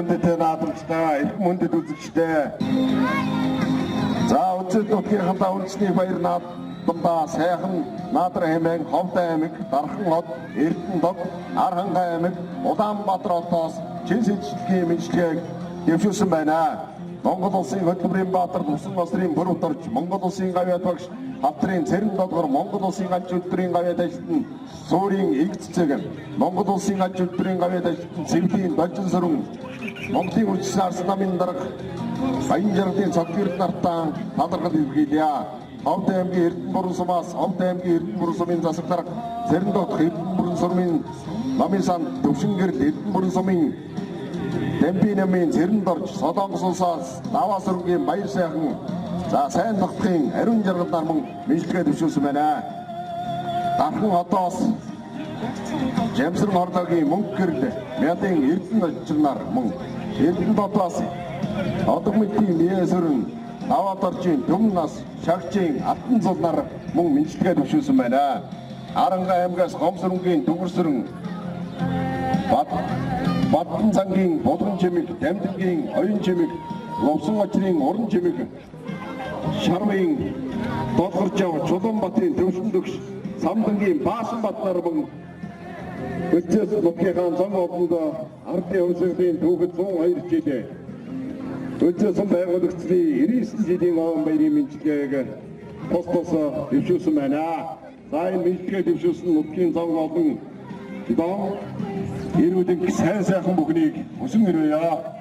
мөндөд наадамжтай, их мөндөд үзэгчтэй. За өчигдөр нутгийнхаа үндэсний баяр наадамдаа сайхан Наадар хэмээн Ховд аймаг, Дархан хот, Эрдэнэт, Архангай аймаг, Улаанбаатар хотоос чин сэжлэгийн мэдлэгийг дэвшүүлсэн байна. Монгол улсын хөтөлбөрийн баатар Тусан улсын бүрэлд орж Монгол улсын гавьяат багш Хавтрын цэрэн долгор Монгол улсын аж үйлдвэрийн гавьяат ажилтан Суурийн Игц цэг Монгол улсын аж үйлдвэрийн гавьяат ажилтан Цэвлийн Должин сүрэн Монголын хүчтэй Арс намын дарга Баян жаргалын цогцгэрд нартаа талархал илэрхийлье. Ховд аймгийн Эрдэнэ бүрэн сумаас Ховд аймгийн Эрдэнэ бүрэн сумын засаг дарга Цэрэн дот Эрдэнэ бүрэн сумын намын сан төвшин гэрэл Эрдэнэ бүрэн сумын Демпинэмийн цэрэн дорж Солонгос улсаас Даваа сүргийн баяр сайхан за сайн нутгийн ариун жаргалаар мөн мэдлэгээ дэвшүүлсэн байна. Дархан хотоос Жамсран хорлоогийн мөнгө гэрэл Мялын Эрдэнэ очирнаар мөн Эрдэнэ дотоос Одогмитийн Мясүрэн Даваа доржийн Төмөн нас Шагчийн Алтан зулнаар мөн мэдлэгээ дэвшүүлсэн байна. Арангай аймгаас Гомсрөнгийн Дүгэрсэрэн Баддан цангийн Булган чимэг, Дамдгийн Оюн чимэг, Ловсон очрын Уран чимэг, Шармын Долгоржав, Чулуунбатын Төвшин дөгш, Самдангийн Баасан Батнаар мөн өчигдөр нутгийнхаа зам обонд ардын хувьсгалын түүхэд 102 жилээ. Өчигдөр сан байгуулагчдын 99 жилийн овон баярын мэдлэгийг постос дэвшүүлсэн байна. За энэ мэдлэгээ дэвшүүлсэн нутгийн зам олон доо эрүүдэн сайн сайхан бүхнийг хүсэн ирвэе.